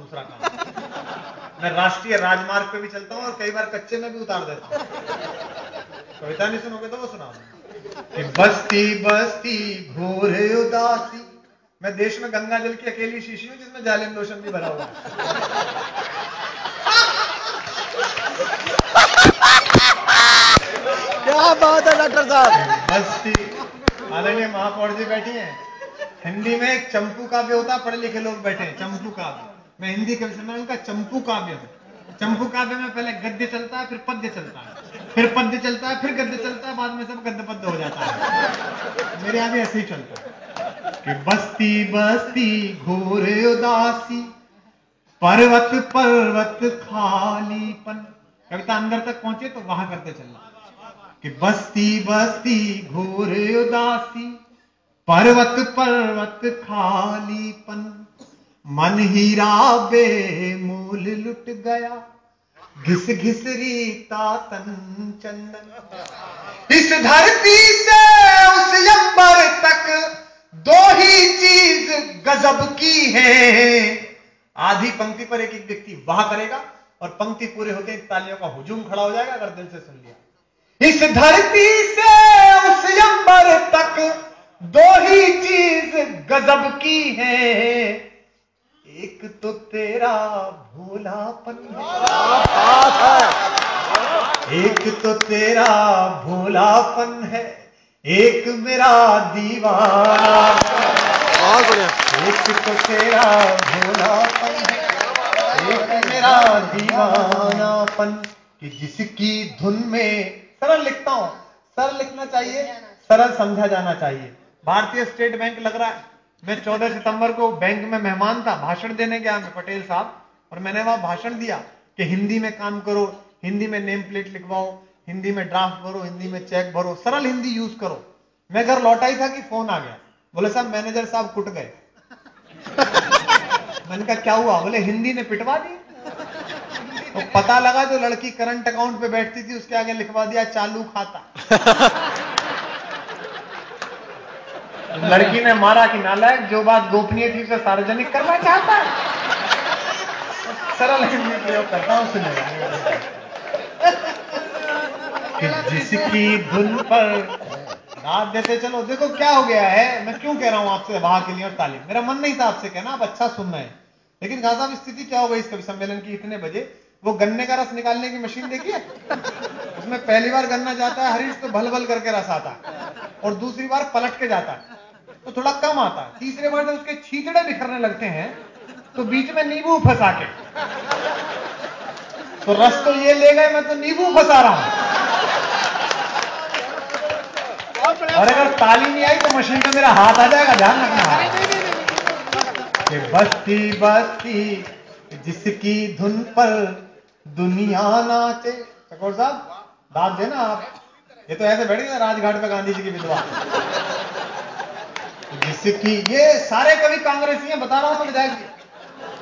दूसरा काम। मैं राष्ट्रीय राजमार्ग पे भी चलता हूँ और कई बार कच्चे में भी उतार देता हूँ। कविता नहीं सुनोगे तो वो सुनाओ कि बस्ती बस्ती घोर उदासी। मैं देश में गंगा जल की अकेली शीशी हूं जिसमें जालिम लोशन भी भरा हुआ है। क्या बात है डॉक्टर साहब। बस्ती, आदरणीय महापौर जी बैठी हैं। हिंदी में एक चंपू काव्य होता है, पढ़े लिखे लोग बैठे हैं, चंपू काव्य। मैं हिंदी के विषय में उनका चंपू काव्य हूं। चंपू काव्य में पहले गद्य चलता है, फिर पद्य चलता है, फिर पद्य चलता है, फिर गद्य चलता है, बाद में सब गद्य पद्य हो जाता है। मेरे यहां भी ऐसे ही चलता है कि बस्ती बस्ती घोर उदासी, पर्वत पर्वत खालीपन। कविता अंदर तक पहुंचे तो वहां करते चलना कि बस्ती बस्ती घोर उदासी, पर्वत पर्वत खालीपन, मन हीरा बेमूल लुट गया, घिस घिस रीता तन चंदन। इस धरती से उस अंबर तक दो ही चीज गजब की है। आधी पंक्ति पर एक एक व्यक्ति वाह करेगा और पंक्ति पूरे होते ही तालियों का हुजूम खड़ा हो जाएगा अगर दिल से सुन लिया। इस धरती से उस अंबर तक दो ही चीज गजब की है, एक तो तेरा भोलापन है, एक तो तेरा भोलापन है, एक मेरा दीवाना, एक तो तेरा भोलापन है, एक मेरा दीवानापन। कि जिसकी धुन में, सरल लिखता हूं, सरल लिखना चाहिए, सरल समझा जाना चाहिए। भारतीय स्टेट बैंक लग रहा है। मैं 14 सितंबर को बैंक में मेहमान था, भाषण देने गया मैं, पटेल साहब, और मैंने वहां भाषण दिया कि हिंदी में काम करो, हिंदी में नेम प्लेट लिखवाओ, हिंदी में ड्राफ्ट भरो, हिंदी में चेक भरो, सरल हिंदी यूज करो। मैं घर लौटा ही था कि फोन आ गया। बोले साहब मैनेजर साहब कुट गए। मैंने कहा क्या हुआ? बोले हिंदी ने पिटवा दी। तो पता लगा जो लड़की करंट अकाउंट पे बैठती थी उसके आगे लिखवा दिया चालू खाता। लड़की ने मारा कि नालायक, जो बात गोपनीय थी उसे सार्वजनिक करना चाहता है। सरल हिंदी प्रयोग करता हूं, सुनिएगा कि जिसकी धुन पर दाद देते चलो। देखो क्या हो गया है, मैं क्यों कह रहा हूं आपसे वाह के लिए और तालीम। मेरा मन नहीं था आपसे कहना, आप अच्छा सुन रहे हैं, लेकिन खास साहब स्थिति क्या हो गई इस कवि सम्मेलन की। इतने बजे वो गन्ने का रस निकालने की मशीन देखी है, उसमें पहली बार गन्ना जाता है हरीश तो भल भल करके रस आता है, और दूसरी बार पलट के जाता है तो थोड़ा कम आता है, तीसरे बार जब उसके छींचड़े बिखरने लगते हैं तो बीच में नींबू फंसा के, तो रस तो ये ले गए, मैं तो नींबू फंसा रहा हूं। और अगर ताली नहीं आई तो मशीन में मेरा हाथ आ जाएगा, ध्यान रखना। कि बस्ती बस्ती जिसकी धुन पर दुनिया नाचे। चकोर साहब दाद देना आप, ये तो ऐसे बैठे राजघाट पे गांधी जी की विधवा। जिसकी, ये सारे कवि कांग्रेसी हैं, बता रहा हूं मैं विधायक जी,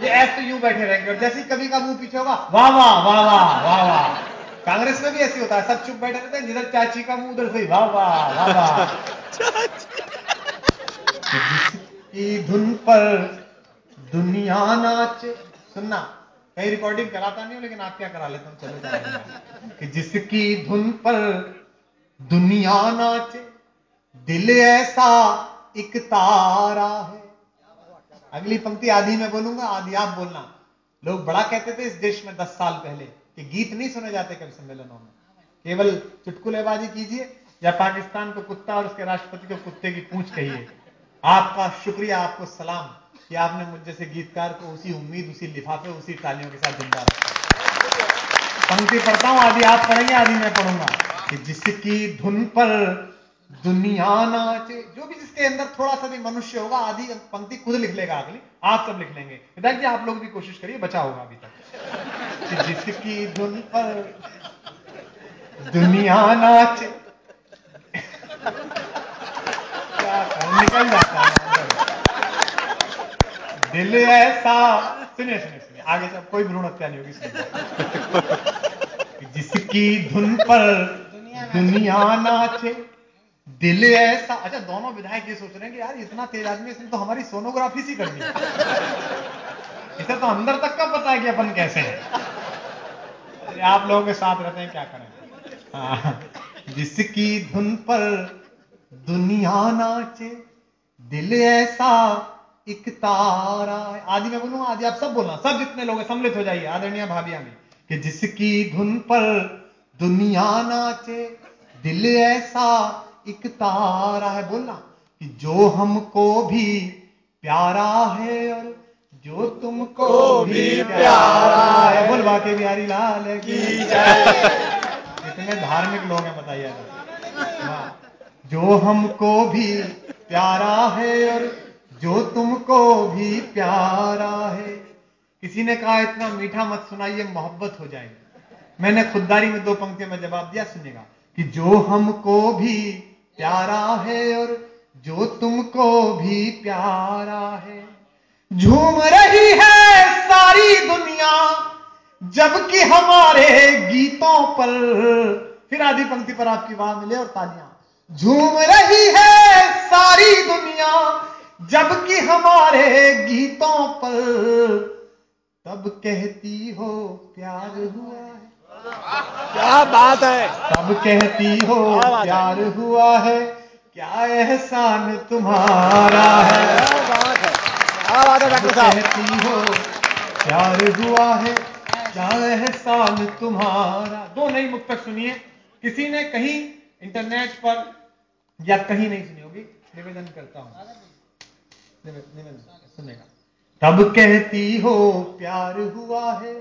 ये ऐसे यूं बैठे रहेंगे और जैसे कवि का मुंह पीछे होगा वाह वाह वाह वाह वाह वाह। कांग्रेस में भी ऐसी होता है, सब चुप बैठे रहते हैं, जिधर चाची का मुंह उधर से वाह वाह वाह वाह। जिसकी धुन पर दुनिया नाचे। सुनना, कहीं रिकॉर्डिंग कराता नहीं हूं लेकिन आप क्या करा लेता हूं, चलो जाएगा। कि जिसकी धुन पर दुनिया नाचे, दिल ऐसा एक तारा है। अगली पंक्ति आधी मैं बोलूंगा, आधी आप बोलना। लोग बड़ा कहते थे इस देश में 10 साल पहले कि गीत नहीं सुने जाते कवि सम्मेलनों में, केवल चुटकुलेबाजी कीजिए या पाकिस्तान को कुत्ता और उसके राष्ट्रपति को कुत्ते की पूंछ कहिए। आपका शुक्रिया, आपको सलाम कि आपने मुझ जैसे गीतकार को उसी उम्मीद, उसी लिफाफे, उसी तालियों के साथ जिंदा रखा। पंक्ति पढ़ता हूं, आधी आप पढ़ेंगे आधी मैं पढ़ूंगा। कि जिसकी धुन पर दुनिया नाचे, जो भी जिसके अंदर थोड़ा सा भी मनुष्य होगा, आधी पंक्ति खुद लिख लेगा, अगली आप सब लिख लेंगे। विधायक जी आप लोग भी कोशिश करिए, बचा होगा अभी तक। कि जिसकी धुन पर दुनिया नाचे, क्या निकल जाता है दिल ऐसा। सुनिए सुनिए सुनिए, आगे से कोई भ्रूण हत्या नहीं होगी। जिसकी धुन पर दुनिया नाचे, दिल ऐसा। अच्छा, दोनों विधायक ये सोच रहे हैं कि यार इतना तेज आदमी, इसने तो हमारी सोनोग्राफी सी कर दी। इसे तो अंदर तक का पता है कि अपन कैसे हैं। आप लोगों के साथ रहते हैं, क्या करें। हाँ, जिसकी धुन पर दुनिया नाचे, दिल ऐसा एक तारा है। आदि मैं बोलूंगा, आदि आप सब बोलना, सब जितने लोग हैं सम्मिलित हो जाइए, आदरणीय भाभियां भी, कि जिसकी धुन पर दुनिया नाचे, दिल ऐसा एक तारा है। बोलना कि जो हमको भी प्यारा है और जो तुमको भी प्यारा है। बोल बाके बिहारी लाल की जय। कितने धार्मिक लोग हैं बताइए। जो हमको भी प्यारा है और जो तुमको भी प्यारा है। किसी ने कहा इतना मीठा मत सुनाइए, मोहब्बत हो जाएगी। मैंने खुददारी में 2 पंक्तियों में जवाब दिया, सुनिएगा कि जो हमको भी प्यारा है और जो तुमको भी प्यारा है। झूम रही है सारी दुनिया जबकि हमारे गीतों पर, फिर आधी पंक्ति पर आपकी वाह मिले और तालियां। झूम रही है सारी दुनिया जबकि हमारे गीतों पर, तब कहती हो प्यार हुआ है। क्या बात है। तब कहती हो प्यार हुआ है, क्या एहसान तुम्हारा है। क्या बात है, क्या बात है डॉक्टर साहब। कहती हो प्यार हुआ है, क्या एहसान तुम्हारा। 2 नई मुक्तक सुनिए, किसी ने कहीं इंटरनेट पर या कहीं नहीं सुनी होगी, निवेदन करता हूं, निवेदन सुनेगा। तब कहती हो प्यार हुआ है,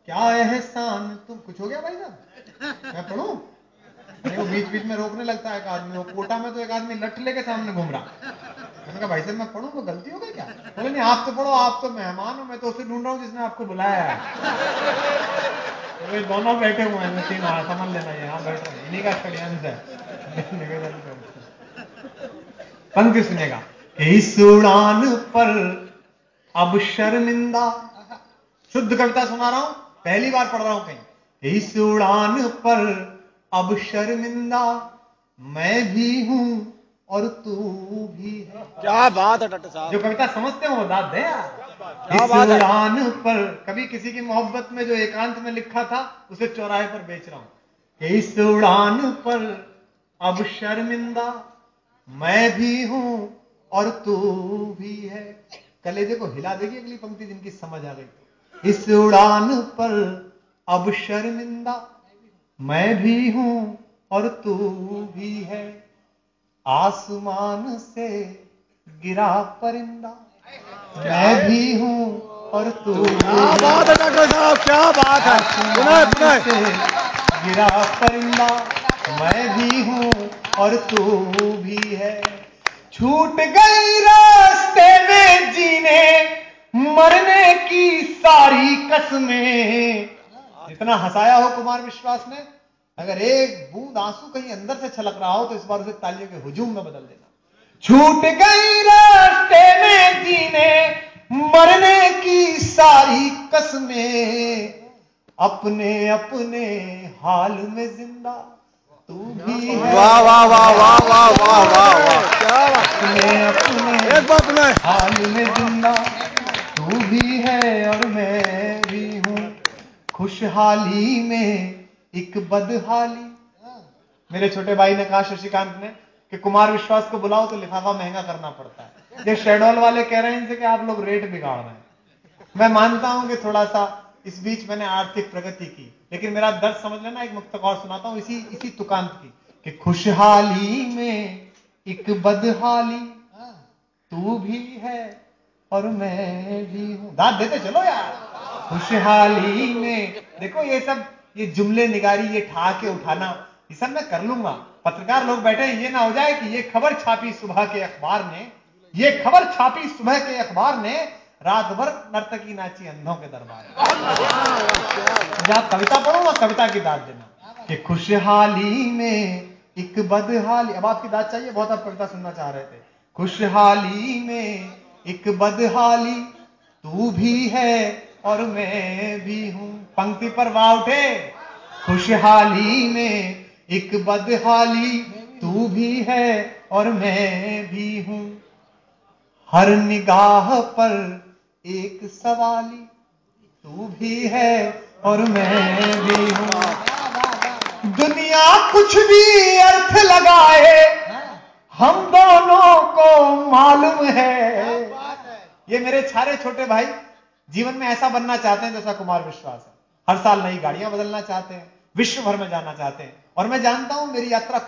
क्या एहसान तुम। कुछ हो गया भाई साहब, मैं पढ़ूं? वो बीच बीच में रोकने लगता है एक आदमी। वो कोटा में तो एक आदमी लठ लेके सामने घूम रहा। मैंने कहा भाई साहब मैं पढ़ूं, तो गलती हो गई क्या? बोले नहीं आप तो पढ़ो, आप तो मेहमान हो, मैं तो उसे ढूंढ रहा हूं जिसने आपको बुलाया है। तो वे दोनों बैठे हुए हैं, 3 समझ लेना, यहाँ बैठ रहे हैं, इन्हीं का षड्यंत्र है। निवेदन पंक्ति सुनेगा, इस उड़ान पर अब शर्मिंदा। शुद्ध कविता सुना रहा हूं, पहली बार पढ़ रहा हूं कहीं। इस उड़ान पर अब शर्मिंदा मैं भी हूं और तू भी है। क्या बात है डॉक्टर साहब। जो कविता समझते हो वो दाद दे यार। क्या इस बात है। उड़ान पर, कभी किसी की मोहब्बत में जो एकांत में लिखा था उसे चौराहे पर बेच रहा हूं। इस उड़ान पर अब शर्मिंदा मैं भी हूं और तू भी है। कलेजे को हिला देगी अगली पंक्ति जिनकी समझ आ गई। इस उड़ान पर अब शर्मिंदा मैं भी हूं और तू भी है। आसमान से गिरा परिंदा मैं भी हूं और तू। क्या बात है डॉक्टर साहब, क्या बात है। आसमान से गिरा परिंदा मैं भी हूं और तू भी है। छूट गई रास्ते में जीने मरने की सारी कसमें। इतना हंसाया हो कुमार विश्वास ने, अगर एक बूंद आंसू कहीं अंदर से छलक रहा हो तो इस बार उसे तालियों के हुजूम में बदल देना। छूट गई रास्ते में जीने मरने की सारी कसमें, अपने अपने हाल में जिंदा तू भी है। वाह वाह वाह वाह वाह वाह वाह वाह, क्या बात। अपने अपने एक बात सुनाए। हाल में जिंदा तू भी है और मैं भी हूं। खुशहाली में एक बदहाली। मेरे छोटे भाई ने कहा शशिकांत ने कि कुमार विश्वास को बुलाओ तो लिफाफा महंगा करना पड़ता है। ये शेडोल वाले कह रहे हैं इनसे कि आप लोग रेट बिगाड़ रहे हैं। मैं मानता हूं कि थोड़ा सा इस बीच मैंने आर्थिक प्रगति की, लेकिन मेरा दर्द समझ लेना। एक मुक्तक और सुनाता हूं इसी तुकांत की, कि खुशहाली में एक बदहाली तू भी है और मैं भी हूं। दाद देते चलो यार। खुशहाली में, देखो ये सब, ये जुमले निगारी, ये ठहाके उठाना, ये सब मैं कर लूंगा। पत्रकार लोग बैठे हैं, ये ना हो जाए कि ये खबर छापी सुबह के अखबार ने, ये खबर छापी सुबह के अखबार ने, रात भर नर्तकी नाची अंधों के दरबार। जब कविता पढ़ो ना, कविता की दाद देना कि खुशहाली में एक बदहाली। अब आपकी दाद चाहिए, बहुत आप कविता सुनना चाह रहे थे। खुशहाली में एक बदहाली तू भी है और मैं भी हूं। पंक्ति पर वाह उठे। खुशहाली में एक बदहाली तू भी है और मैं भी हूं। हर निगाह पर एक सवाली तू भी है और मैं भी हूं, दुनिया कुछ भी अर्थ लगाए हम दोनों को मालूम है। ये मेरे सारे छोटे भाई जीवन में ऐसा बनना चाहते हैं जैसा कुमार विश्वास है। हर साल नई गाड़ियां बदलना चाहते हैं, विश्व भर में जाना चाहते हैं, और मैं जानता हूं मेरी यात्रा